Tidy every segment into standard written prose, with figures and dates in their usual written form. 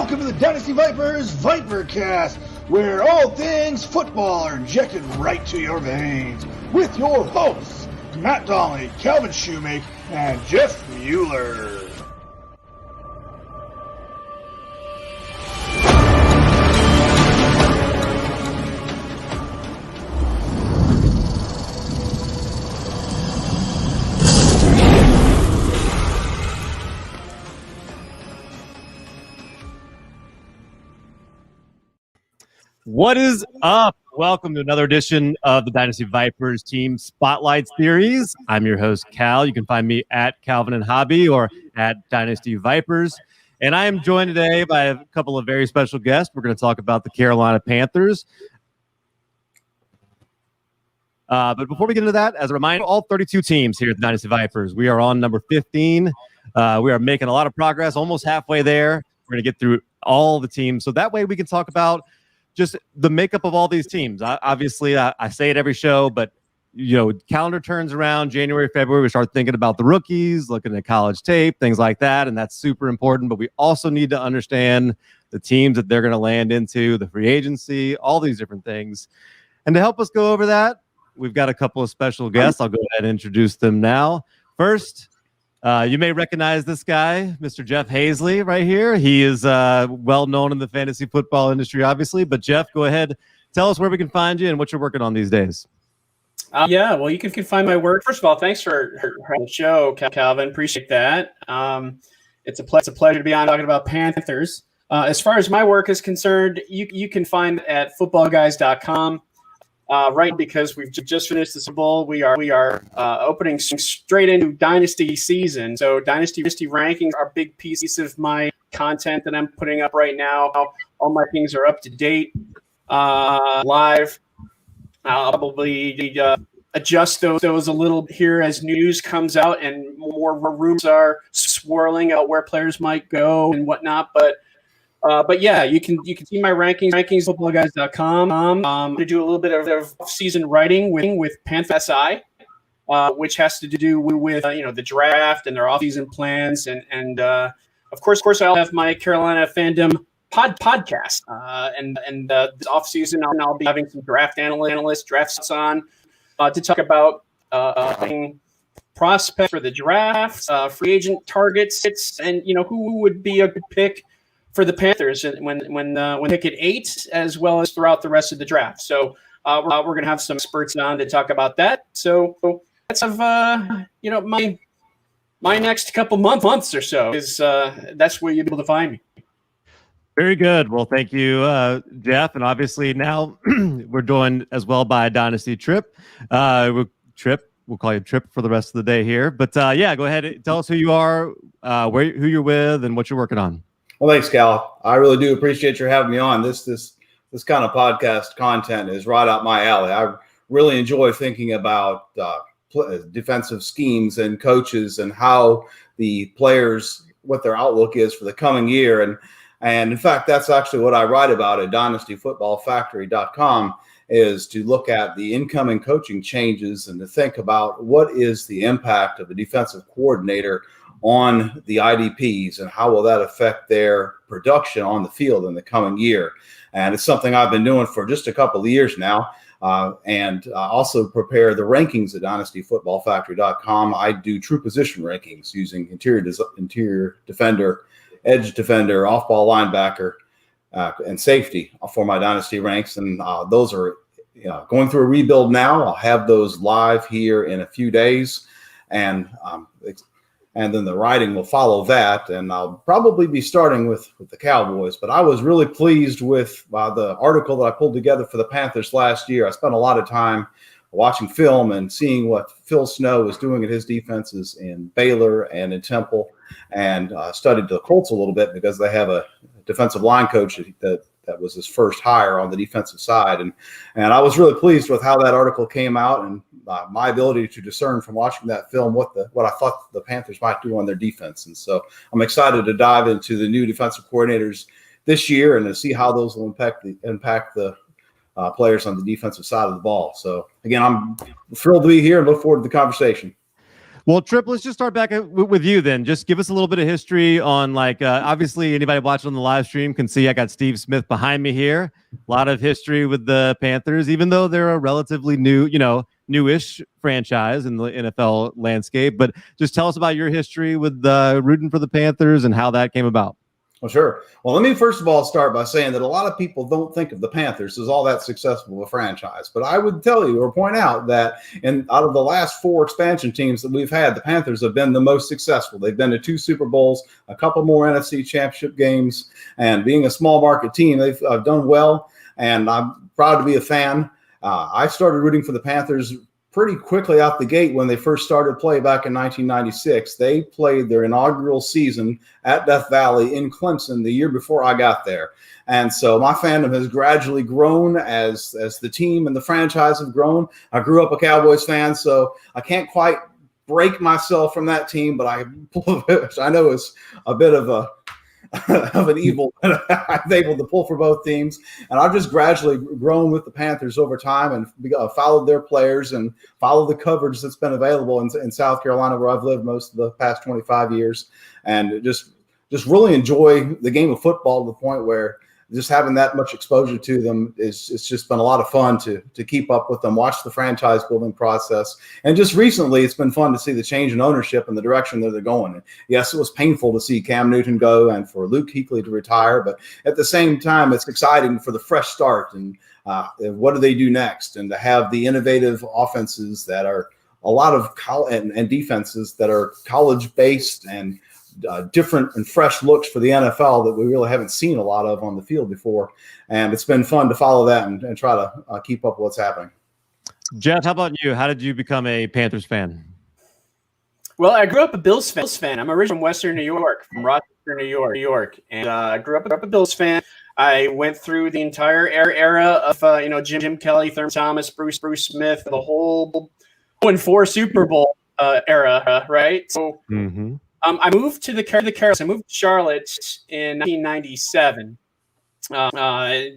Welcome to the Dynasty Vipers Vipercast, where all things football are injected right to your veins, with your hosts, Matt Donnelly, Calvin Shoemake, and Jeff Mueller. What is up? Welcome to another edition of the Dynasty Vipers Team Spotlight Series. I'm your host, Cal. You can find me at Calvin and Hobby or at Dynasty Vipers. And I am joined today by a couple of very special guests. We're going to talk about the Carolina Panthers. But before we get into that, as a reminder, all 32 teams here at the Dynasty Vipers, we are on number 15. We are making a lot of progress, almost halfway there. We're going to get through all the teams. So that way we can talk about just the makeup of all these teams. Obviously, I say it every show, but calendar turns around January, February. We start thinking about the rookies, looking at college tape, things like that, and that's super important. But we also need to understand the teams that they're going to land into, the free agency, all these different things. And to help us go over that, we've got a couple of special guests. I'll go ahead and introduce them now. First, you may recognize this guy, Mr. Jeff Hazley, right here. He is well known in the fantasy football industry, obviously. But Jeff, go ahead, tell us where we can find you and what you're working on these days. Well, you can find my work. First of all, thanks for the show, Calvin. Appreciate that. It's a pleasure to be on talking about Panthers. As far as my work is concerned, you can find at footballguys.com. Right, because we've just finished the Super Bowl, we are opening straight into Dynasty season. So Dynasty rankings are a big piece of my content that I'm putting up right now. All my things are up to date, live. I'll probably adjust those a little here as news comes out and more rumors are swirling out where players might go and whatnot. But yeah, you can see my rankings footballguys.com. I'm going to do a little bit of season writing with Panthers SI, which has to do with the draft and their offseason plans, and of course I'll have my Carolina fandom podcast, and this offseason I'll be having some draft analysts, drafts on to talk about prospects for the draft, free agent targets, and who would be a good pick for the Panthers when pick at 8, as well as throughout the rest of the draft. So we're going to have some experts on to talk about that. So let's have my next couple months or so is that's where you'll be able to find me. Very good. Well, thank you, Jeff. And obviously now we're joined as well by Dynasty Trip. We'll call you Trip for the rest of the day here. But yeah, go ahead and tell us who you are, who you're with, and what you're working on. Well, thanks, Cal. I really do appreciate your having me on. This kind of podcast content is right up my alley. I really enjoy thinking about defensive schemes and coaches and how the players, what their outlook is for the coming year. And in fact, that's actually what I write about at dynastyfootballfactory.com, is to look at the incoming coaching changes and to think about what is the impact of a defensive coordinator on the IDPs and how will that affect their production on the field in the coming year. And it's something I've been doing for just a couple of years now, and also prepare the rankings at dynastyfootballfactory.com. I do true position rankings using interior defender, edge defender, off-ball linebacker, and safety for my Dynasty ranks. And those are going through a rebuild now. I'll have those live here in a few days. And then the writing will follow that. And I'll probably be starting with the Cowboys. But I was really pleased with the article that I pulled together for the Panthers last year. I spent a lot of time watching film and seeing what Phil Snow was doing at his defenses in Baylor and in Temple, and studied the Colts a little bit because they have a defensive line coach that was his first hire on the defensive side. And I was really pleased with how that article came out and my ability to discern from watching that film what I thought the Panthers might do on their defense. And so I'm excited to dive into the new defensive coordinators this year and to see how those will impact the players on the defensive side of the ball. So again, I'm thrilled to be here and look forward to the conversation. Well, Trip, let's just start back with you then. Just give us a little bit of history on, like, obviously anybody watching on the live stream can see I got Steve Smith behind me here. A lot of history with the Panthers, even though they're a relatively newish franchise in the NFL landscape. But just tell us about your history with rooting for the Panthers and how that came about. Well, sure. Well, let me first of all start by saying that a lot of people don't think of the Panthers as all that successful of a franchise. But I would tell you or point out that out of the last 4 expansion teams that we've had, the Panthers have been the most successful. They've been to 2 Super Bowls, a couple more NFC championship games, and being a small market team, they've done well, and I'm proud to be a fan. I started rooting for the Panthers pretty quickly out the gate when they first started play back in 1996. They played their inaugural season at Death Valley in Clemson the year before I got there. And so my fandom has gradually grown as the team and the franchise have grown. I grew up a Cowboys fan, so I can't quite break myself from that team, but I know it's a bit of an evil I'm able to pull for both teams. And I've just gradually grown with the Panthers over time and followed their players and followed the coverage that's been available in South Carolina, where I've lived most of the past 25 years, and just really enjoy the game of football to the point where just having that much exposure to them it's just been a lot of fun to keep up with them, watch the franchise building process. And just recently, it's been fun to see the change in ownership and the direction that they're going. And yes, it was painful to see Cam Newton go and for Luke Kuechly to retire, but at the same time, it's exciting for the fresh start and what do they do next, and to have the innovative offenses that are a lot of and defenses that are college-based and different and fresh looks for the NFL that we really haven't seen a lot of on the field before. And it's been fun to follow that and try to keep up with what's happening. Jeff, how about you? How did you become a Panthers fan? Well, I grew up a Bills fan. I'm originally from Western New York, from Rochester, New York. And I grew up a Bills fan. I went through the entire era of, Jim Kelly, Thurman Thomas, Bruce Smith, the whole 0-4 Super Bowl era, right? So I moved to the Carolinas. I moved to Charlotte in 1997.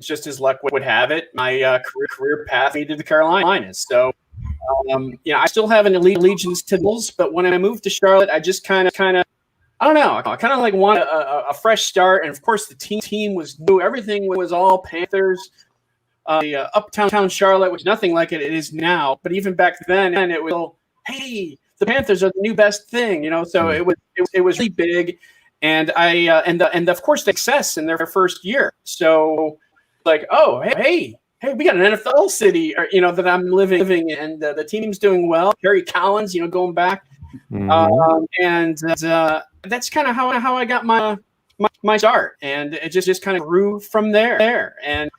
Just as luck would have it, my career path me to the Carolinas. So, I still have an allegiance to the Bulls, but when I moved to Charlotte, I just kind of, I don't know, I kind of like want a fresh start. And of course, the team was new. Everything was all Panthers. Uptown Charlotte was nothing like it is now. But even back then, it was, hey, the Panthers are the new best thing, So it was really big, and and of course the success in their first year. So like, oh hey, we got an NFL city, that I'm living in, and the team's doing well. Harry Collins, going back, and that's kind of how I got my start, and it just kind of grew from there. And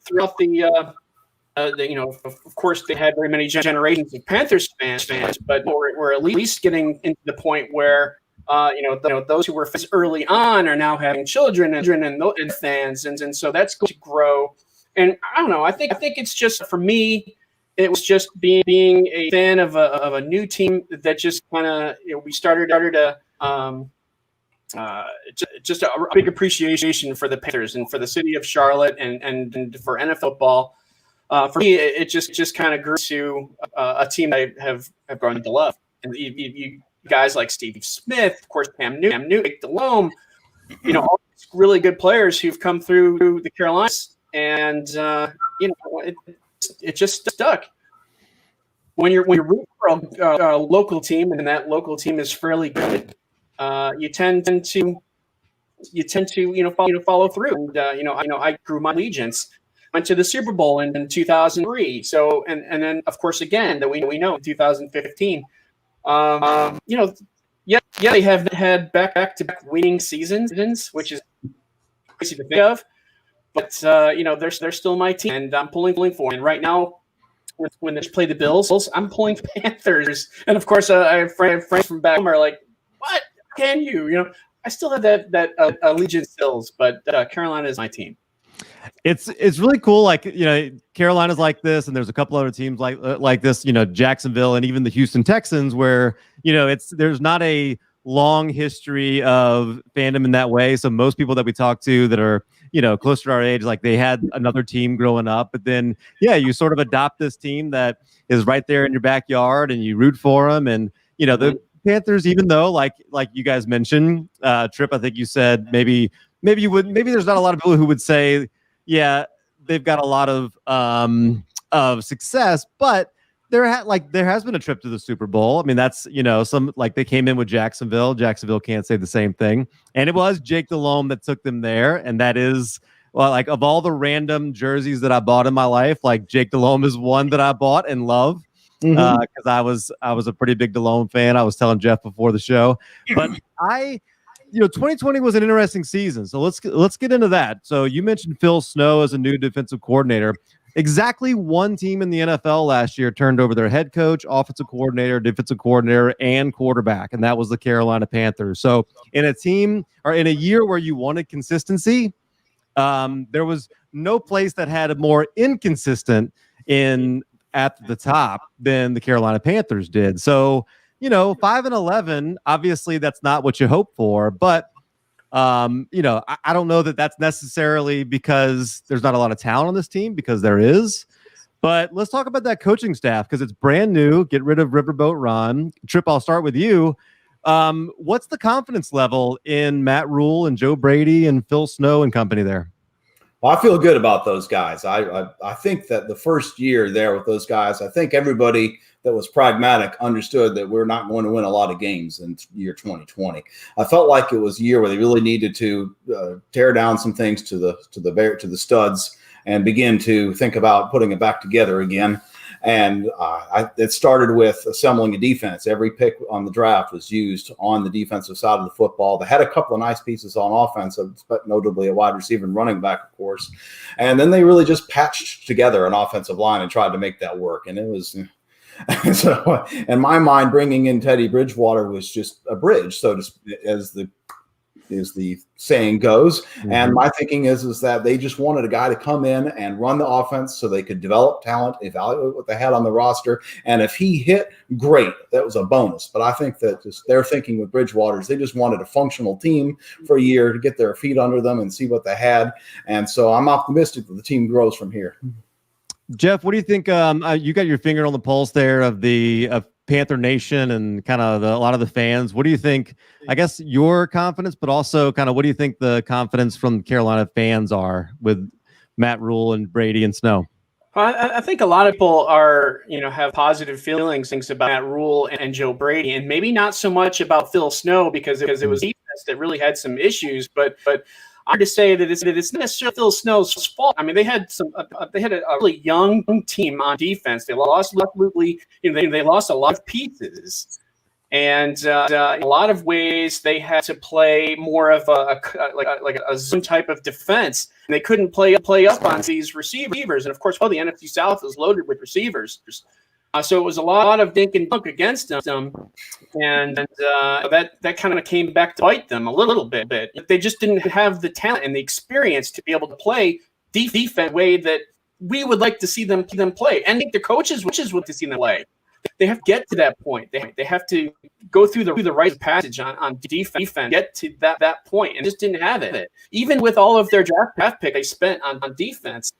throughout the of course, they had very many generations of Panthers fans, but we're at least getting into the point where, those who were fans early on are now having children and fans, and so that's going to grow. And I don't know. I think it's just, for me, it was just being a fan of a new team that just kind of we started just a big appreciation for the Panthers and for the city of Charlotte and for NFL football. For me, it just kind of grew to a team I have grown to love. And you guys like Steve Smith, of course, Cam Newton, Nick Delhomme, all these really good players who've come through the Carolinas, and it just stuck. When you're rooting for a local team, and that local team is fairly good, you tend to follow through. And I grew my allegiance. Went to the Super Bowl in 2003. So, and then of course again that we know in 2015. They have had back-to-back winning seasons, which is crazy to think of. But they're still my team, and I'm pulling for. And right now, when they play the Bills, I'm pulling Panthers. And of course, I have friends from back home are like, "What can you?" I still have that allegiance stills, but Carolina is my team. It's really cool. Like, Carolina's like this, and there's a couple other teams like this, Jacksonville and even the Houston Texans, where, there's not a long history of fandom in that way. So most people that we talk to that are, closer to our age, like they had another team growing up, but then, you sort of adopt this team that is right there in your backyard and you root for them. And, the Panthers, even though like you guys mentioned, Tripp, I think you said maybe there's not a lot of people who would say, yeah, they've got a lot of success, but there has been a trip to the Super Bowl. I mean, that's, some like they came in with Jacksonville. Jacksonville can't say the same thing. And it was Jake Delhomme that took them there. And that is, well, like of all the random jerseys that I bought in my life, like Jake Delhomme is one that I bought and love. Because I was a pretty big Delhomme fan. I was telling Jeff before the show, but 2020 was an interesting season. So let's get into that. So you mentioned Phil Snow as a new defensive coordinator. Exactly one team in the NFL last year turned over their head coach, offensive coordinator, defensive coordinator, and quarterback, and that was the Carolina Panthers. So in a year where you wanted consistency, there was no place that had a more inconsistent at the top than the Carolina Panthers did. So, 5-11, obviously that's not what you hope for, but I don't know that that's necessarily because there's not a lot of talent on this team, because there is. But let's talk about that coaching staff, because it's brand new. Get rid of Riverboat Ron. Tripp, I'll start with you. What's the confidence level in Matt Rule and Joe Brady and Phil Snow and company there? Well, I feel good about those guys. I think that the first year there with those guys, I think everybody that was pragmatic understood that we're not going to win a lot of games in year 2020. I felt like it was a year where they really needed to tear down some things to the studs and begin to think about putting it back together again. And it started with assembling a defense. Every pick on the draft was used on the defensive side of the football. They had a couple of nice pieces on offense, but notably a wide receiver and running back, of course. And then they really just patched together an offensive line and tried to make that work. And it was so, in my mind, bringing in Teddy Bridgewater was just a bridge, as the saying goes. And my thinking is that they just wanted a guy to come in and run the offense so they could develop talent, evaluate what they had on the roster. And if he hit, great, that was a bonus. But I think that just their thinking with Bridgewater is they just wanted a functional team for a year to get their feet under them and see what they had. And so I'm optimistic that the team grows from here. Jeff, what do you think? You got your finger on the pulse there of Panther Nation and kind of a lot of the fans. What do you think? I guess your confidence, but also kind of what do you think the confidence from Carolina fans are with Matt Rule and Brady and Snow? Well, I think a lot of people have positive feelings about Matt Rule and Joe Brady, and maybe not so much about Phil Snow because it was defense that really had some issues, but I'm to say that it's not necessarily Phil Snow's fault. I mean, they had a really young team on defense. They lost they lost a lot of pieces, and in a lot of ways they had to play more of a zone type of defense. And they couldn't play up on these receivers, and of course, the NFC South is loaded with receivers. So it was a lot of dink and dunk against them, and that kind of came back to bite them a little bit. They just didn't have the talent and the experience to be able to play defense the way that we would like to see them play. And I think the coaches would to see them play. They have to get to that point. They have to go through the right passage on defense, get to that point, and just didn't have it. Even with all of their draft pick they spent on defense,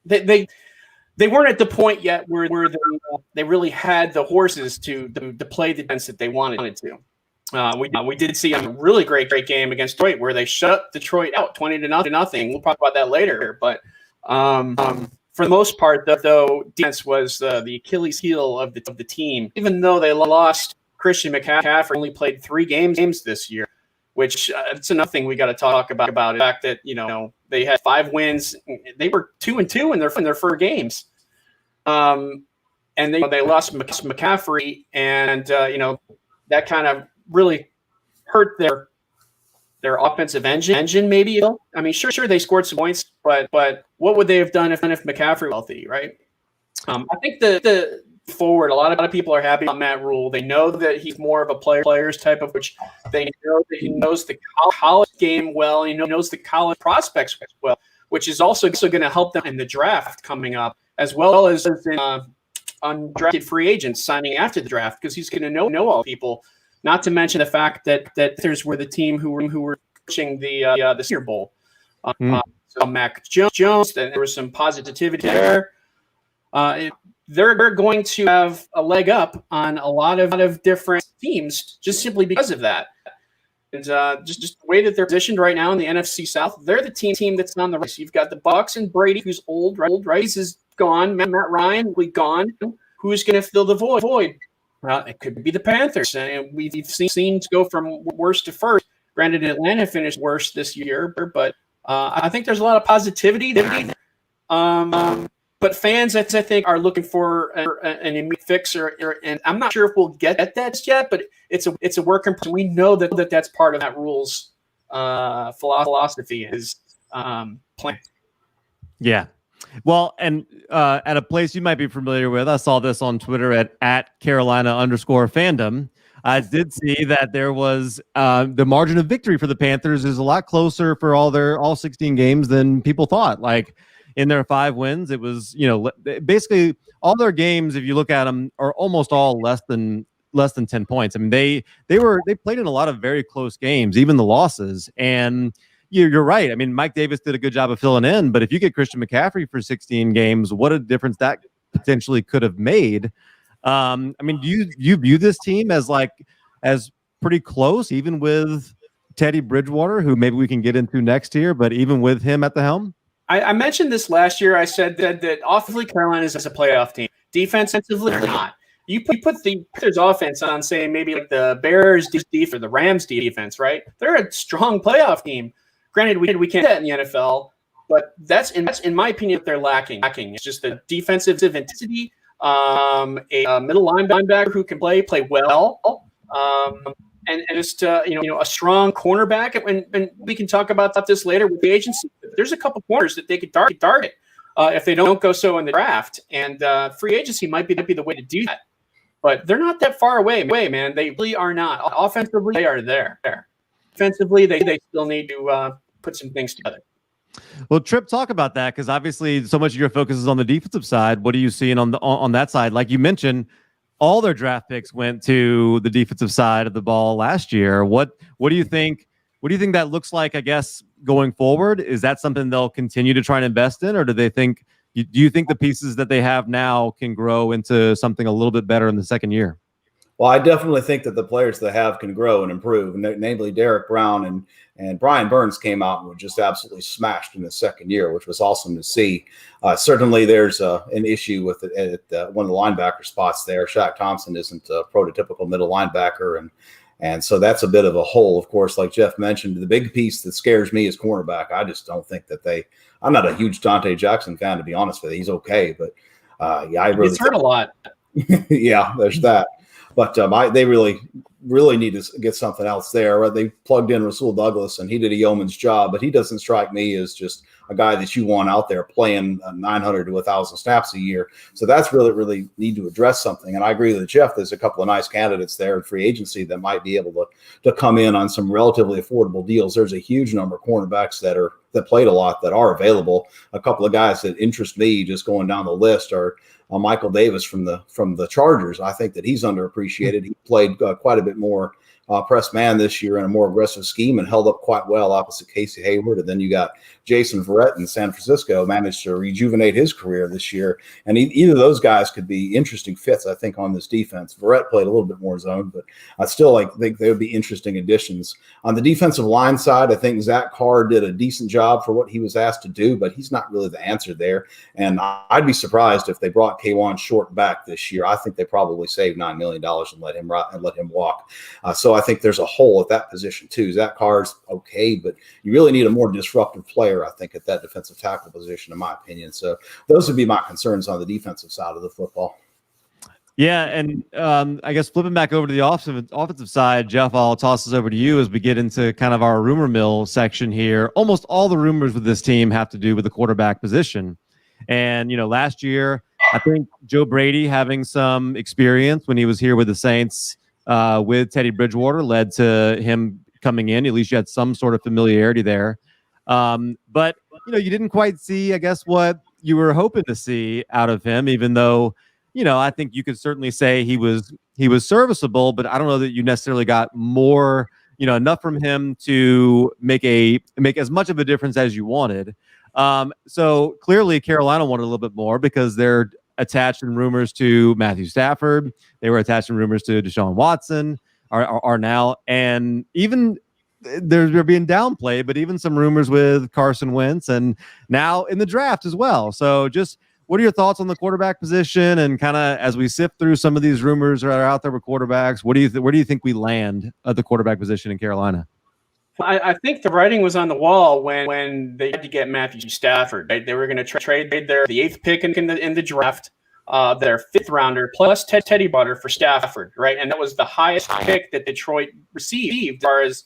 They weren't at the point yet where they really had the horses to play the defense that they wanted to. We did see a really great game against Detroit where they shut Detroit out 20-0. We'll talk about that later. But for the most part, though, defense was the Achilles heel of the team. Even though they lost Christian McCaffrey, only played 3 games this year, which it's another thing we got to talk about. The fact that they had 5 wins, they were 2-2 in their 4 games, and they lost McCaffrey, and that kind of really hurt their offensive engine. Maybe I mean, sure they scored some points, but what would they have done if McCaffrey was healthy, right? I think the forward, a lot of people are happy about Matt Rule. They know that he's more of a players type of which. They know that he knows the college game well. He knows the college prospects well, which is also going to help them in the draft coming up, as well as in undrafted free agents signing after the draft, because he's going to know all people. Not to mention the fact that there's were the team who were coaching the Senior Bowl. So Mac Jones, and there was some positivity there. they're going to have a leg up on a lot of different teams just simply because of that. And just the way that they're positioned right now in the NFC South, they're the team that's on the race. You've got the Bucs and Brady, who's old, right? He's gone. Matt Ryan, gone. Who's going to fill the void? Well, it could be the Panthers. And we've seen go from worst to first. Granted, Atlanta finished worse this year, but I think there's a lot of positivity there. But fans, I think, are looking for an immediate fix, and I'm not sure if we'll get that yet. But it's a work in progress. We know that that's part of that rules philosophy is plan. Yeah. Well, and at a place you might be familiar with, I saw this on Twitter at Carolina_fandom. I did see that there was the margin of victory for the Panthers is a lot closer for all 16 games than people thought. Like, in their 5 wins, it was, basically all their games, if you look at them, are almost all less than 10 points. I mean, they played in a lot of very close games, even the losses. And you're right. I mean, Mike Davis did a good job of filling in, but if you get Christian McCaffrey for 16 games, what a difference that potentially could have made. I mean, do you view this team as pretty close, even with Teddy Bridgewater, who maybe we can get into next year, but even with him at the helm? I mentioned this last year. I said that offensively, Carolina is a playoff team. Defensively, they're not. You put the Panthers offense on, say, maybe like the Bears defense or the Rams defense, right? They're a strong playoff team. Granted, we can't do that in the NFL, but that's in my opinion, what they're lacking. It's just the defensive intensity, a middle linebacker who can play well, and just a strong cornerback, and we can talk about this later with the agency. There's a couple corners that they could target if they don't go so in the draft, and free agency might be the way to do that. But they're not that far away, man. They really are not. Offensively, they are there. Defensively, they still need to put some things together. Well, Tripp, talk about that, because obviously so much of your focus is on the defensive side. What are you seeing on that side? Like you mentioned, all their draft picks went to the defensive side of the ball last year. What do you think? What do you think that looks like, I guess, going forward? Is that something they'll continue to try and invest in, or do you think the pieces that they have now can grow into something a little bit better in the second year? Well, I definitely think that the players they have can grow and improve, namely Derek Brown and Brian Burns came out and were just absolutely smashed in his second year, which was awesome to see. Certainly, there's an issue with it at one of the linebacker spots there. Shaq Thompson isn't a prototypical middle linebacker, and so that's a bit of a hole. Of course, like Jeff mentioned, the big piece that scares me is cornerback. I just don't think that I'm not a huge Dante Jackson fan, to be honest with you. He's okay, but I really He's hurt a lot. Yeah, there's that. But they really need to get something else there. They plugged in Rasul Douglas, and he did a yeoman's job, but he doesn't strike me as just a guy that you want out there playing 900 to 1,000 snaps a year. So that's really need to address something. And I agree with Jeff. There's a couple of nice candidates there in free agency that might be able to come in on some relatively affordable deals. There's a huge number of cornerbacks that played a lot that are available. A couple of guys that interest me just going down the list are Michael Davis from the Chargers. I think that he's underappreciated. He played quite a bit more press man this year in a more aggressive scheme and held up quite well opposite Casey Hayward. And then you got Jason Verrett in San Francisco, managed to rejuvenate his career this year. And either of those guys could be interesting fits, I think, on this defense. Verrett played a little bit more zone, but I still think they would be interesting additions. On the defensive line side, I think Zach Carr did a decent job for what he was asked to do, but he's not really the answer there. And I'd be surprised if they brought K'Wan Short back this year. I think they probably saved $9 million and let him walk. So I think there's a hole at that position too. Zach Carr's okay, but you really need a more disruptive player, I think, at that defensive tackle position, in my opinion. So those would be my concerns on the defensive side of the football. Yeah, and I guess flipping back over to the offensive side, Jeff, I'll toss this over to you as we get into kind of our rumor mill section here. Almost all the rumors with this team have to do with the quarterback position. And, last year, I think Joe Brady having some experience when he was here with the Saints with Teddy Bridgewater led to him coming in. At least you had some sort of familiarity there. But, you didn't quite see, I guess, what you were hoping to see out of him, even though, I think you could certainly say he was serviceable, but I don't know that you necessarily got more, enough from him to make as much of a difference as you wanted. So clearly Carolina wanted a little bit more because they're attached in rumors to Matthew Stafford. They were attached in rumors to Deshaun Watson, are now. And even they're being downplayed, but even some rumors with Carson Wentz and now in the draft as well. So just what are your thoughts on the quarterback position, and kind of as we sift through some of these rumors that are out there with quarterbacks, where do you think we land at the quarterback position in Carolina? I think the writing was on the wall when they had to get Matthew Stafford. Right? They were going to trade the 8th pick in the draft, their 5th rounder plus Teddy Butter for Stafford, right? And that was the highest pick that Detroit received as far as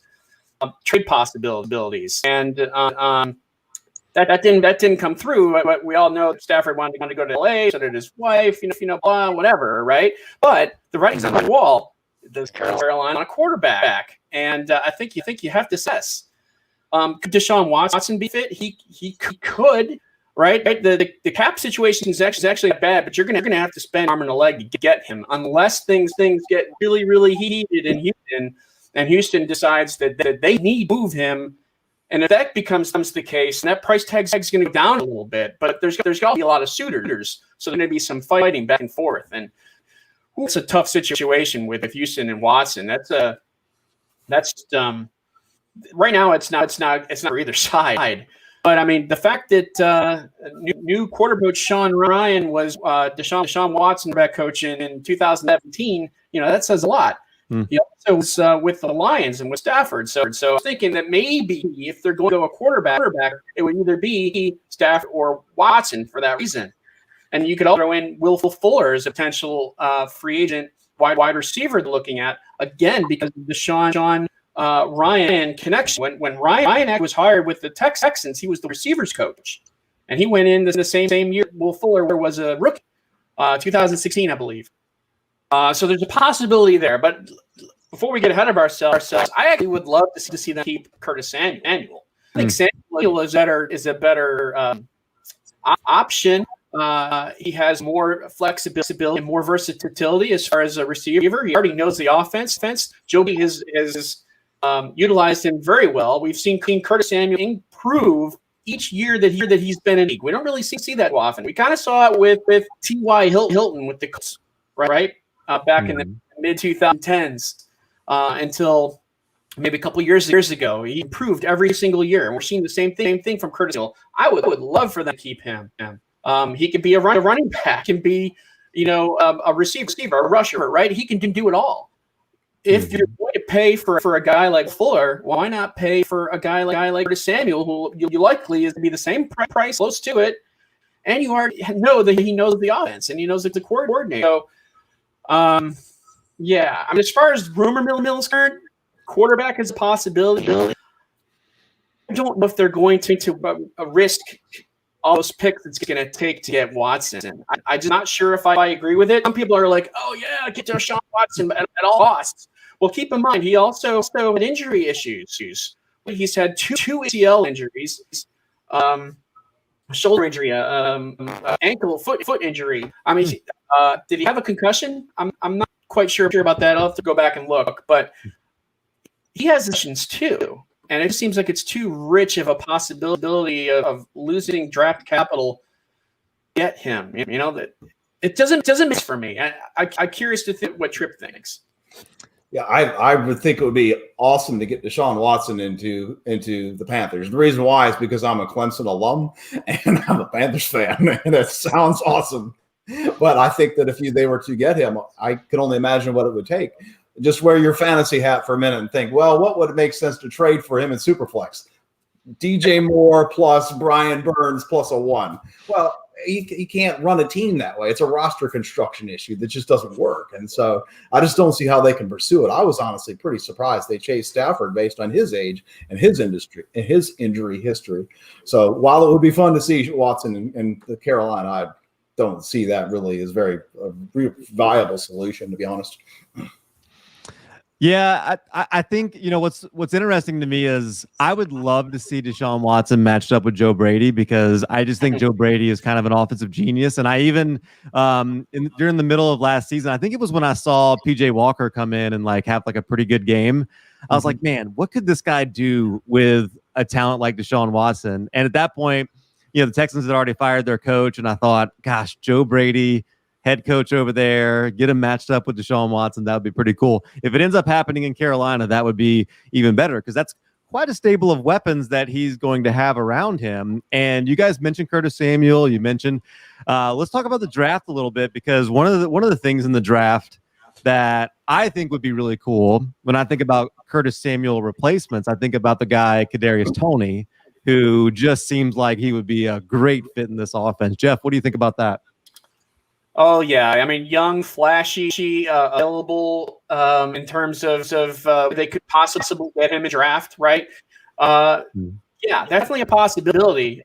trade possibilities. And that didn't come through. But we all know Stafford wanted to go to LA, so did his wife, blah, whatever, right? But the writing's on the wall. Does Carolina on a quarterback? And I think you have to assess. Could Deshaun Watson be fit? He could, right? The cap situation is actually bad, but you're gonna have to spend an arm and a leg to get him, unless things get really, really heated in Houston, and Houston decides that they need to move him. And if that becomes the case, and that price tag's going to go down a little bit, but there's going to be a lot of suitors, so there's going to be some fighting back and forth. And it's a tough situation with Houston and Watson. That's right now it's not for either side. But I mean, the fact that new quarterback Sean Ryan was Deshaun Watson back coach in 2017, that says a lot. He also was with the Lions and with Stafford. So I was thinking that maybe if they're going to go a quarterback, it would either be Stafford or Watson for that reason. And you could also throw in Will Fuller as a potential free agent wide receiver they're looking at, again, because of the Sean Ryan connection. When Ryan was hired with the Texans, he was the receivers coach. And he went in the same year Will Fuller was a rookie, 2016, I believe. So there's a possibility there. But before we get ahead of ourselves, I actually would love to see them keep Curtis Samuel. I think Samuel is a better option. He has more flexibility and more versatility as far as a receiver. He already knows the offense. Joby has utilized him very well. We've seen Curtis Samuel improve each year that he's been in the league. We don't really see that often. We kind of saw it with T.Y. Hilton with the Colts, right? Back in the mid-2010s until maybe a couple years ago. He improved every single year, and we're seeing the same thing from Curtis Hill. I would love for them to keep him. He can be a running back, can be a receiver, a rusher, right? He can do it all. If you're going to pay for a guy like Fuller, why not pay for a guy like Curtis Samuel, who you likely is to be the same price, close to it, and you already know that he knows the offense and he knows the coordinator. So, yeah. I mean, as far as rumor mill is concerned, quarterback is a possibility. I don't know if they're going to risk all those picks it's going to take to get Watson. I'm just not sure if I agree with it. Some people are like, oh, yeah, get Deshaun Watson at all costs. Well, keep in mind, he also had injury issues. He's had two ACL injuries, shoulder injury, ankle, foot injury. I mean, did he have a concussion? I'm not quite sure about that. I'll have to go back and look. But he has concussions too. And it seems like it's too rich of a possibility of losing draft capital to get him. That it doesn't miss for me. I'm curious to think what Tripp thinks. Yeah, I would think it would be awesome to get Deshaun Watson into the Panthers. The reason why is because I'm a Clemson alum and I'm a Panthers fan, and that sounds awesome. But I think that if they were to get him, I can only imagine what it would take. Just wear your fantasy hat for a minute and think, well, what would it make sense to trade for him in Superflex? DJ Moore plus Brian Burns plus a 1. Well, he can't run a team that way. It's a roster construction issue that just doesn't work. And so I just don't see how they can pursue it. I was honestly pretty surprised they chased Stafford based on his age and his injury history. So while it would be fun to see Watson in the Carolina, I don't see that really as a viable solution, to be honest. Yeah, I think what's interesting to me is I would love to see Deshaun Watson matched up with Joe Brady, because I just think Joe Brady is kind of an offensive genius. And I even during the middle of last season, I think it was when I saw PJ Walker come in and have a pretty good game, I was like, man, what could this guy do with a talent like Deshaun Watson? And at that point, the Texans had already fired their coach, and I thought, gosh, Joe Brady, head coach over there, get him matched up with Deshaun Watson. That would be pretty cool. If it ends up happening in Carolina, that would be even better because that's quite a stable of weapons that he's going to have around him. And you guys mentioned Curtis Samuel. You mentioned, let's talk about the draft a little bit because one of the things in the draft that I think would be really cool when I think about Curtis Samuel replacements, I think about the guy Kadarius Toney, who just seems like he would be a great fit in this offense. Jeff, what do you think about that? Oh, yeah. I mean, young, flashy, available in terms of they could possibly get him in draft, right? Yeah, definitely a possibility.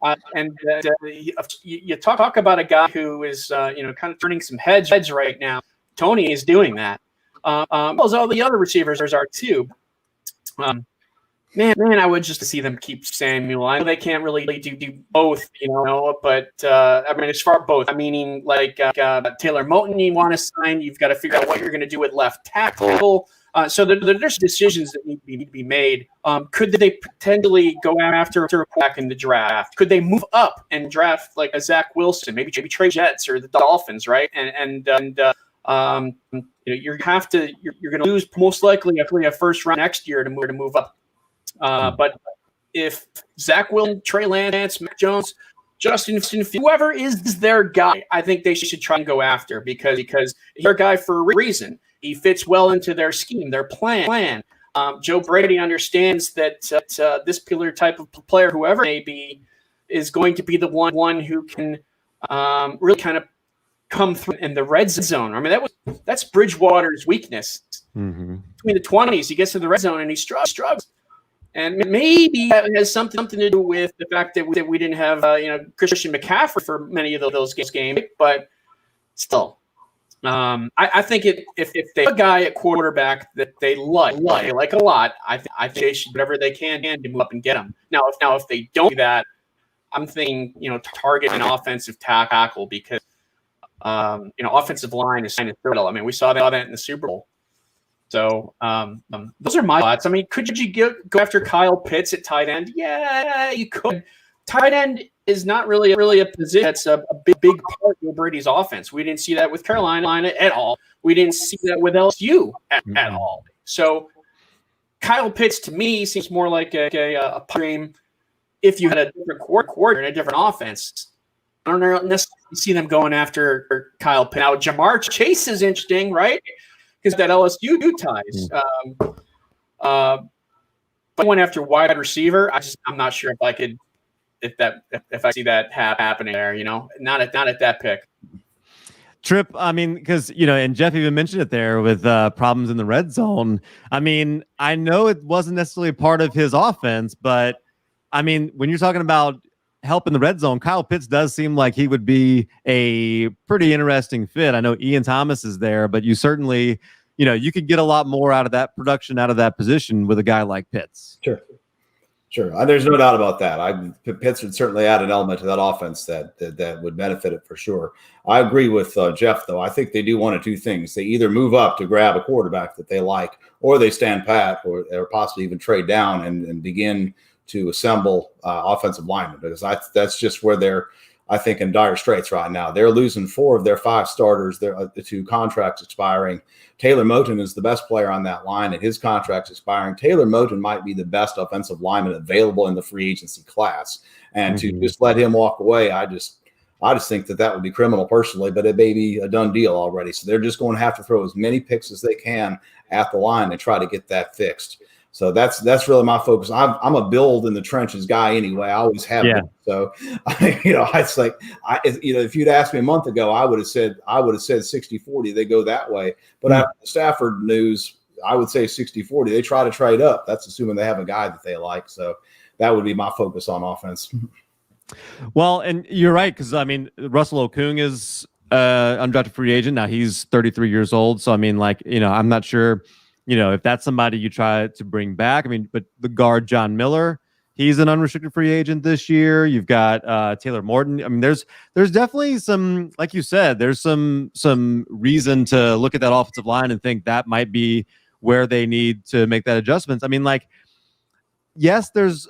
You talk about a guy who is, kind of turning some heads right now. Tony is doing that. As all the other receivers are too. Man, I would just see them keep Samuel. I know they can't really do both, but I mean, as far both, I'm meaning like Taylor Moton you want to sign, you've got to figure out what you're going to do with left tackle. So there's decisions that need to be made. Could they potentially go after a quarterback in the draft? Could they move up and draft like a Zach Wilson, maybe trade Jets or the Dolphins, right? You're going to lose most likely a first round next year to move up. But if Zach Wilson, Trey Lance, Mac Jones, Justin, whoever is their guy, I think they should try and go after because he's their guy for a reason. He fits well into their scheme, their plan. Joe Brady understands that this particular type of player, whoever it may be, is going to be the one who can really kind of come through in the red zone. I mean, that's Bridgewater's weakness. Mm-hmm. Between the 20s, he gets to the red zone and he struggles. And maybe that has something to do with the fact that we didn't have Christian McCaffrey for many of those games. But still, I think if they have a guy at quarterback that they like a lot, I think they should do whatever they can to move up and get him. Now if they don't do that, I'm thinking target an offensive tackle because offensive line is kind of brittle. I mean, we saw that in the Super Bowl. So those are my thoughts. I mean, could you go after Kyle Pitts at tight end? Yeah, you could. Tight end is not really a position that's a big part of Brady's offense. We didn't see that with Carolina at all. We didn't see that with LSU at all. So Kyle Pitts to me seems more like a dream if you had a different coordinator and a different offense. I don't necessarily see them going after Kyle Pitts. Now, Jamar Chase is interesting, right? Because that LSU ties. But I went after wide receiver. I'm not sure if I could, if I see that happening there. Not at that pick. Trip, I mean, because and Jeff even mentioned it there with problems in the red zone. I mean, I know it wasn't necessarily part of his offense, but I mean, when you're talking about help in the red zone, Kyle Pitts does seem like he would be a pretty interesting fit. I know Ian Thomas is there, but you certainly, you could get a lot more out of that production, out of that position with a guy like Pitts. Sure. There's no doubt about that. Pitts would certainly add an element to that offense that would benefit it for sure. I agree with Jeff, though. I think they do one of two things. They either move up to grab a quarterback that they like, or they stand pat, or possibly even trade down and begin to assemble offensive linemen, because that's just where they're, I think, in dire straits right now. They're losing 4 of their 5 starters. They're the 2 contracts expiring. Taylor Moton is the best player on that line, and his contract's expiring. Taylor Moton might be the best offensive lineman available in the free agency class, and to just let him walk away, I just think that would be criminal personally, but it may be a done deal already. So they're just going to have to throw as many picks as they can at the line and try to get that fixed. So that's really my focus. I'm a build in the trenches guy anyway. I always have been. So, it's like, if you'd asked me a month ago, I would have said 60-40. They go that way. But after the Stafford news, I would say 60-40. They try to trade up. That's assuming they have a guy that they like. So that would be my focus on offense. Well, and you're right, because I mean, Russell Okung is undrafted free agent now. He's 33 years old. So I mean, I'm not sure. If that's somebody you try to bring back, I mean, but the guard, John Miller, he's an unrestricted free agent this year. You've got Taylor Morton. I mean, there's definitely some, like you said, there's some reason to look at that offensive line and think that might be where they need to make that adjustments. I mean, yes, there's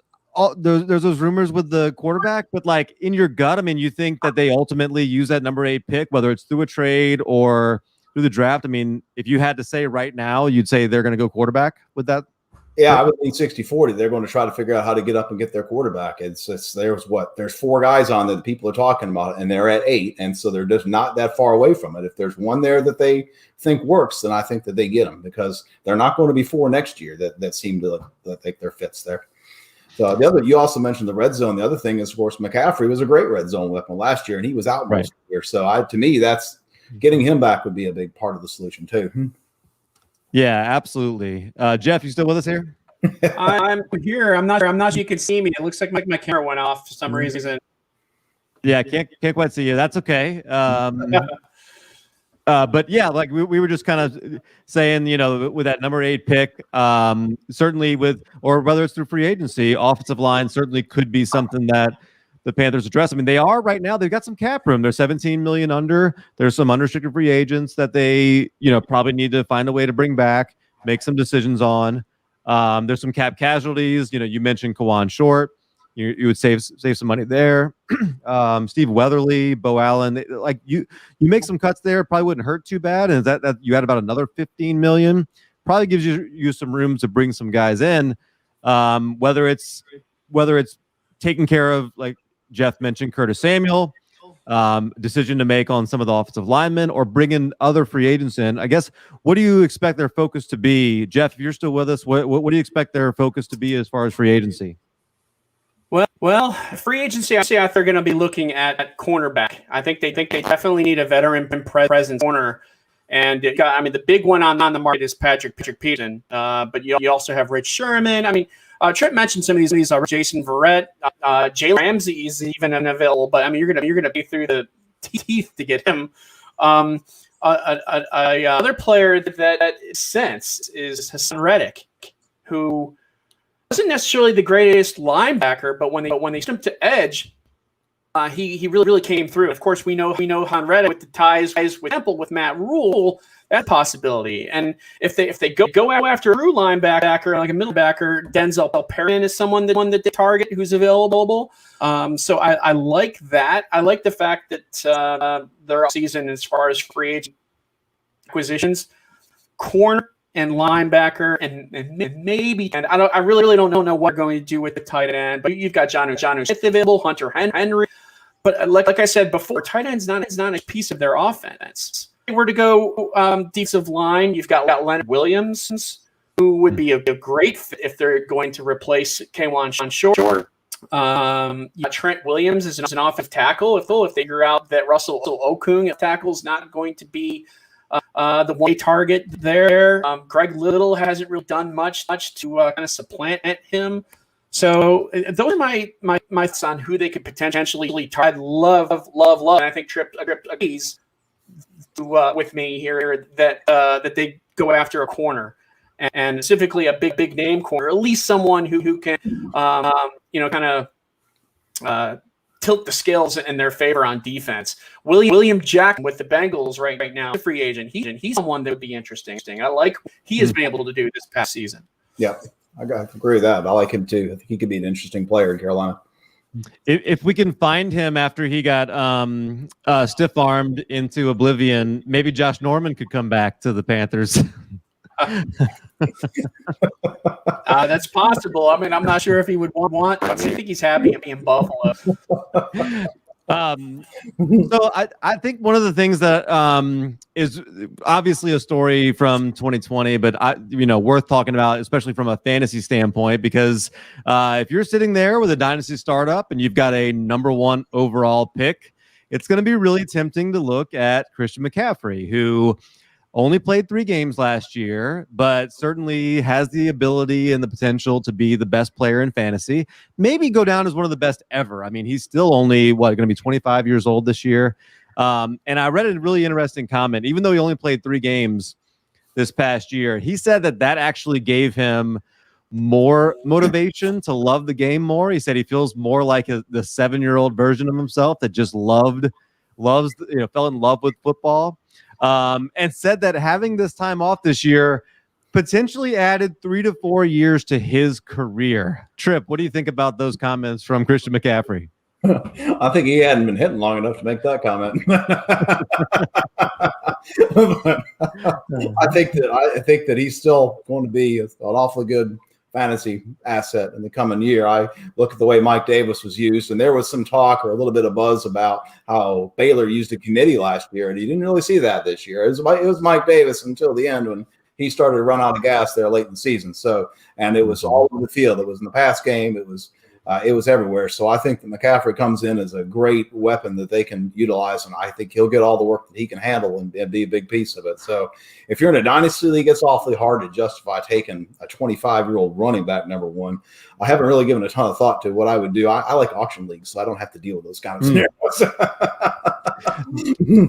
there's those rumors with the quarterback, but like in your gut, I mean, you think that they ultimately use that number 8 pick, whether it's through a trade or through the draft. I mean, if you had to say right now, you'd say they're going to go quarterback with that. Yeah, I would think 60-40. They're going to try to figure out how to get up and get their quarterback. There's 4 guys on that people are talking about, and they're at 8, and so they're just not that far away from it. If there's one there that they think works, then I think that they get them, because they're not going to be 4 next year that seem to think they're fits there. So you also mentioned the red zone. The other thing is, of course, McCaffrey was a great red zone weapon last year, and he was out most of the year. So to me, that's getting him back would be a big part of the solution too. Yeah, absolutely. Jeff, you still with us here? I'm here. I'm not sure you can see me. It looks like my camera went off for some reason. Yeah, can't quite see you. That's okay. But yeah, like we were just kind of saying, with that number 8 pick, certainly or whether it's through free agency, offensive line certainly could be something that the Panthers address. I mean, they are right now, they've got some cap room. They're 17 million under. There's some unrestricted free agents that they, probably need to find a way to bring back, make some decisions on. There's some cap casualties. You mentioned Kawan Short. You would save some money there. Steve Weatherly, Bo Allen, like you make some cuts there, probably wouldn't hurt too bad. And that you had about another 15 million, probably gives you some room to bring some guys in. Whether it's taking care of, like Jeff mentioned, Curtis Samuel, decision to make on some of the offensive linemen, or bringing other free agents in. I guess, what do you expect their focus to be? Jeff, if you're still with us, what do you expect their focus to be as far as free agency? Well, free agency, I see they're going to be looking at cornerback. I think they definitely need a veteran presence corner. And the big one on the market is Patrick Peterson. But you also have Rich Sherman. I mean, Trent mentioned some of these. Jason Verrett, Jalen Ramsey is even unavailable. But I mean, you're gonna be through the teeth to get him. Other player that sense is Hassan Reddick, who wasn't necessarily the greatest linebacker, but when they sent him to edge, he really came through. Of course, we know Han Reddick with the ties with Temple, with Matt Rule, that possibility. And if they go after a true linebacker, like a middle backer, Denzel Perrin is one that they target who's available. So I like that. I like the fact that their season, as far as free agent acquisitions, corner and linebacker, and maybe, and I really don't know what they're going to do with the tight end. But you've got Jonnu Smith available, Hunter Henry. But like I said before, tight end's not a piece of their offense. If they were to go defensive line, you've got Leonard Williams, who would be a great fit if they're going to replace Kawan Short. Trent Williams is an offensive tackle. If they figure out that Russell Okung at tackle is not going to be the one target there. Greg Little hasn't really done much to kind of supplant him. So those are my thoughts on who they could potentially target. I love, and I think Trip agrees with me here that they go after a corner, and specifically a big name corner, at least someone who can kind of tilt the scales in their favor on defense. William Jackson with the Bengals right now, free agent. He's someone that would be interesting. I like what he has been able to do this past season. Yeah, I agree with that. I like him too. I think he could be an interesting player in Carolina. If we can find him after he got stiff-armed into oblivion, maybe Josh Norman could come back to the Panthers. That's possible. I mean, I'm not sure if he would want. I think he's happy to be in Buffalo. So I think one of the things that is obviously a story from 2020, but worth talking about, especially from a fantasy standpoint, because if you're sitting there with a dynasty startup and you've got a number 1 overall pick, it's going to be really tempting to look at Christian McCaffrey, who only played 3 games last year, but certainly has the ability and the potential to be the best player in fantasy. Maybe go down as one of the best ever. I mean, he's still only, going to be 25 years old this year. And I read a really interesting comment. Even though he only played 3 games this past year, he said that actually gave him more motivation to love the game more. He said he feels more like the 7-year-old version of himself that just fell in love with football. And said that having this time off this year potentially added 3 to 4 years to his career. Trip, what do you think about those comments from Christian McCaffrey? I think he hadn't been hitting long enough to make that comment. I think that he's still going to be an awfully good fantasy asset in the coming year. I look at the way Mike Davis was used, and there was some talk or a little bit of buzz about how Baylor used a committee last year, and you didn't really see that this year. It was Mike Davis until the end when he started to run out of gas there late in the season. So, and it was all over the field. It was in the pass game. It was everywhere. So I think that McCaffrey comes in as a great weapon that they can utilize, and I think he'll get all the work that he can handle and be a big piece of it. So if you're in a dynasty league, it's awfully hard to justify taking a 25-year-old running back number one. I haven't really given a ton of thought to what I would do. I like auction leagues, so I don't have to deal with those kind of scenarios.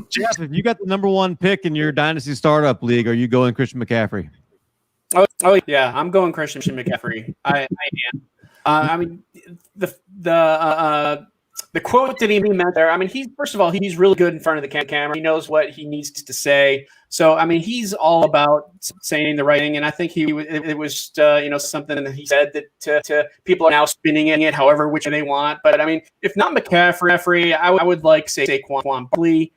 Jeff, if you got the number one pick in your dynasty startup league, are you going Christian McCaffrey? Oh yeah, I'm going Christian McCaffrey. I am. I mean, the quote that he meant there. I mean, first of all, he's really good in front of the camera. He knows what he needs to say. So, I mean, he's all about saying the right thing. And I think it was something that he said that to people are now spinning it however which they want. But I mean, if not McCaffrey, I would like say Saquon Barkley,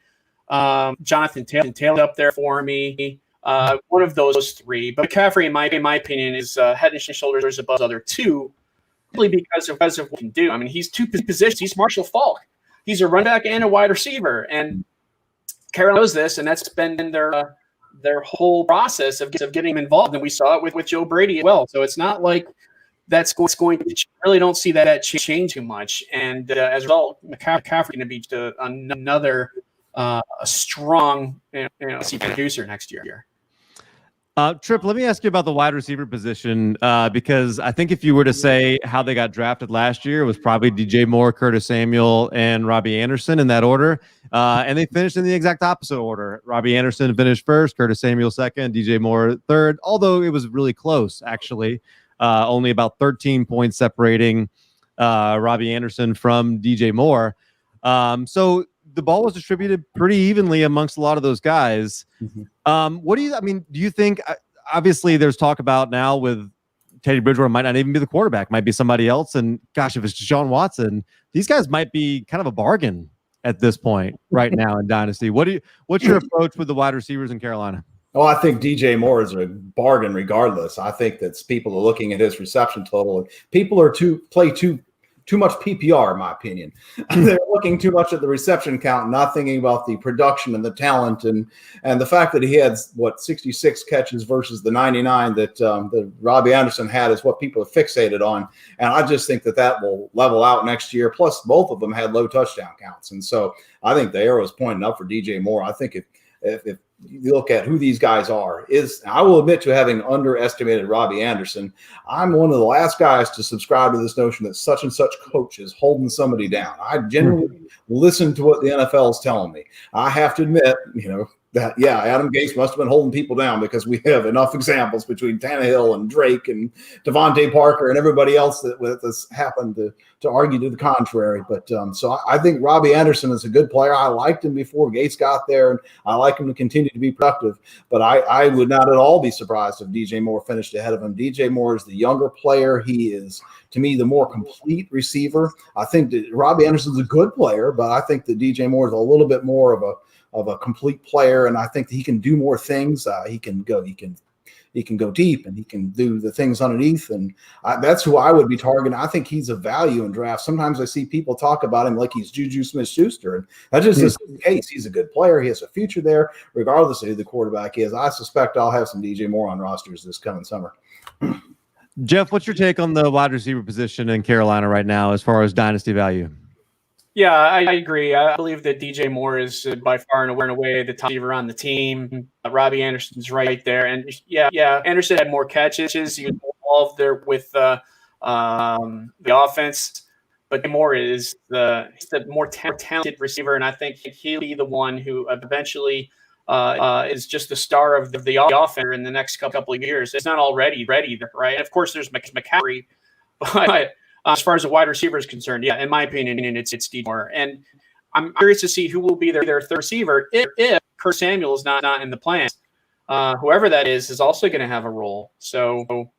Jonathan Taylor up there for me. One of those three. But McCaffrey, in my opinion, is head and shoulders above the other two. Because of what he can do. I mean, he's two positions. He's Marshall Faulk. He's a running back and a wide receiver. And Carolina knows this, and that's been their whole process of getting him involved. And we saw it with Joe Brady as well. So it's not like that's going to change. I really don't see that change too much. And as a result, McCaffrey going to be another strong producer next year. Trip, let me ask you about the wide receiver position because I think if you were to say how they got drafted last year, it was probably DJ Moore, Curtis Samuel, and Robbie Anderson in that order. And they finished in the exact opposite order. Robbie Anderson finished first, Curtis Samuel second, DJ Moore third, although it was really close, actually. Only about 13 points separating Robbie Anderson from DJ Moore. So the ball was distributed pretty evenly amongst a lot of those guys. Mm-hmm. Do you think, obviously there's talk about now with Teddy Bridgewater might not even be the quarterback, might be somebody else. And gosh, if it's Deshaun Watson, these guys might be kind of a bargain at this point right now in Dynasty. What's your approach with the wide receivers in Carolina? Oh, I think DJ Moore is a bargain regardless. I think that people are looking at his reception total, and people are play too much PPR, in my opinion. They're looking too much at the reception count, not thinking about the production and the talent and the fact that he had 66 catches versus the 99 that Robbie Anderson had is what people are fixated on. And I just think that will level out next year. Plus, both of them had low touchdown counts, and so I think the arrow is pointing up for DJ Moore. I think if you look at who these guys are, I will admit to having underestimated Robbie Anderson. I'm one of the last guys to subscribe to this notion that such and such coach is holding somebody down. I generally listen to what the NFL is telling me. I have to admit, that, Adam Gase must have been holding people down because we have enough examples between Tannehill and Drake and Devontae Parker and everybody else that has happened to argue to the contrary. But so I think Robbie Anderson is a good player. I liked him before Gase got there, and I like him to continue to be productive. But I would not at all be surprised if DJ Moore finished ahead of him. DJ Moore is the younger player. He is, to me, the more complete receiver. I think that Robbie Anderson's a good player, but I think that DJ Moore is a little bit more of a complete player, and I think that he can do more things. He can go deep, and he can do the things underneath, and that's who I would be targeting. I think he's a value in drafts. Sometimes I see people talk about him like he's Juju Smith-Schuster, and that just isn't the case. He's a good player. He has a future there, regardless of who the quarterback is. I suspect I'll have some DJ Moore on rosters this coming summer. Jeff, what's your take on the wide receiver position in Carolina right now as far as dynasty value? Yeah, I agree. I believe that DJ Moore is by far and away the top receiver on the team. Robbie Anderson's right there. And Anderson had more catches. He was involved there with the offense. But Moore is the more talented receiver, and I think he'll be the one who eventually is just the star of the offense in the next couple of years. It's not already ready, right? Of course, there's McCaffrey, but as far as the wide receiver is concerned, in my opinion, it's DJ Moore. And I'm curious to see who will be their third receiver if Curtis Samuel is not in the plans. whoever that is also going to have a role. So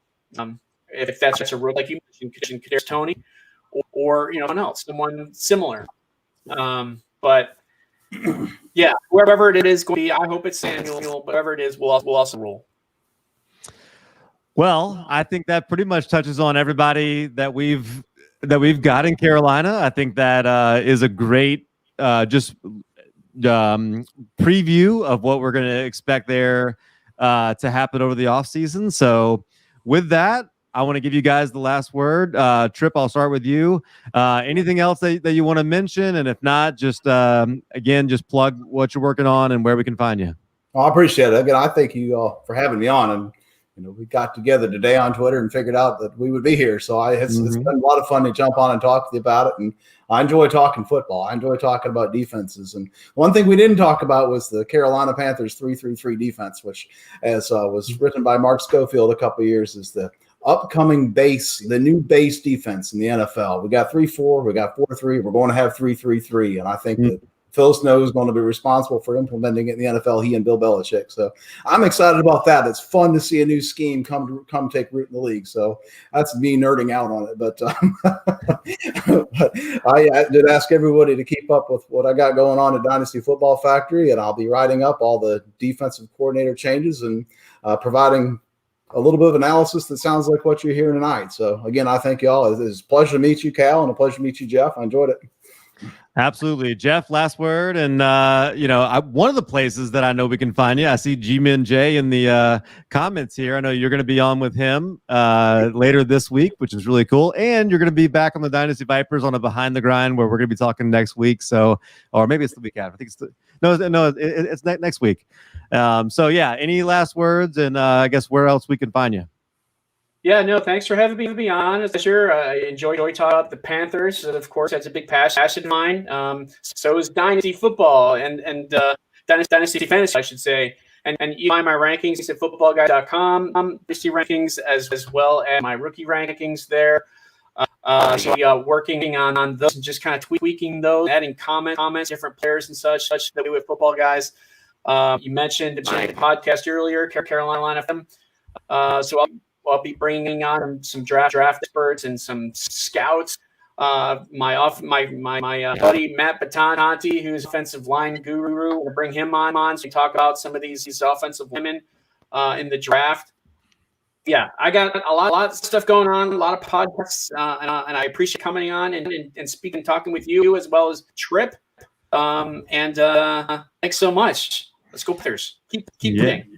if that's a role, like you mentioned, there's Tony or someone else, someone similar. But yeah, whoever it is going to be, I hope it's Samuel, but whoever it is, we'll also roll. Well, I think that pretty much touches on everybody that we've got in Carolina. I think that is a great just preview of what we're going to expect there to happen over the offseason. So with that, I want to give you guys the last word. Trip, I'll start with you. Anything else that you want to mention? And if not, just again, just plug what you're working on and where we can find you. Well, I appreciate it. Again, I thank you all for having me on. And we got together today on Twitter and figured out that we would be here. So it's been a lot of fun to jump on and talk with you about it. And I enjoy talking football. I enjoy talking about defenses. And one thing we didn't talk about was the Carolina Panthers 3-3-3 defense, which, as was written by Mark Schofield a couple of years, is the upcoming the new base defense in the NFL. We got 3-4, we got 4-3. We're going to have 3-3-3. And I think that Phil Snow is going to be responsible for implementing it in the NFL, he and Bill Belichick. So I'm excited about that. It's fun to see a new scheme come take root in the league. So that's me nerding out on it. But, but I did ask everybody to keep up with what I got going on at Dynasty Football Factory, and I'll be writing up all the defensive coordinator changes and providing a little bit of analysis that sounds like what you're hearing tonight. So, again, I thank you all. It's a pleasure to meet you, Cal, and a pleasure to meet you, Jeff. I enjoyed it. Absolutely. Jeff, last word. And, one of the places that I know we can find you, I see G-Min J in the comments here. I know you're going to be on with him later this week, which is really cool. And you're going to be back on the Dynasty Vipers on a Behind the Grind where we're going to be talking next week. So, or maybe it's the week after. I think it's next week. So, yeah, any last words? And I guess where else we can find you? Yeah, no, thanks for having me on. Sure, I enjoy talking about the Panthers. Of course, that's a big passion of mine. So is Dynasty football and Dynasty fantasy, I should say. And you find my rankings at footballguy.com. Dynasty rankings as well as my rookie rankings there. So we are working on those and just kind of tweaking those, adding comments, different players and such that we do with Football Guys. You mentioned my podcast earlier, Carolina FM. So I'll be bringing on some draft experts and some scouts. My buddy Matt Batanti, who's offensive line guru, we'll bring him on so we talk about some of these offensive women in the draft. Yeah, I got a lot of stuff going on, a lot of podcasts, and I appreciate coming on and speaking, talking with you as well as Trip. Thanks so much. Let's go Panthers. Keep playing.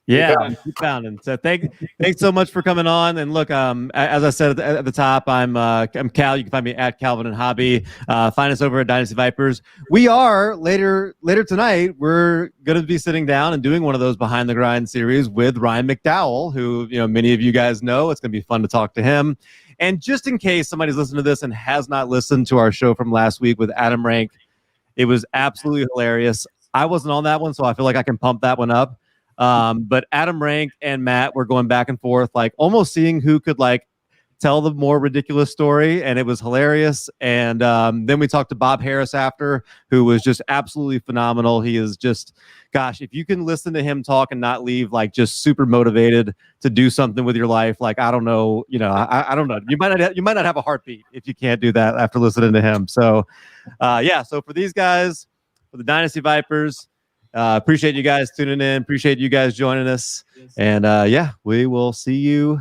Yeah, keep pounding. So thanks so much for coming on. And look, as I said at the top, I'm Cal. You can find me at Calvin and Hobby. Find us over at Dynasty Vipers. We are later tonight. We're going to be sitting down and doing one of those Behind the Grind series with Ryan McDowell, who many of you guys know. It's going to be fun to talk to him. And just in case somebody's listening to this and has not listened to our show from last week with Adam Rank, it was absolutely hilarious. I wasn't on that one, so I feel like I can pump that one up. But Adam Rank and Matt were going back and forth, like almost seeing who could tell the more ridiculous story, and it was hilarious. And then we talked to Bob Harris after, who was just absolutely phenomenal. He is just, gosh, if you can listen to him talk and not leave just super motivated to do something with your life, I don't know, I don't know. You might not have a heartbeat if you can't do that after listening to him. So, so for these guys, for the Dynasty Vipers. Appreciate you guys tuning in. Appreciate you guys joining us. And we will see you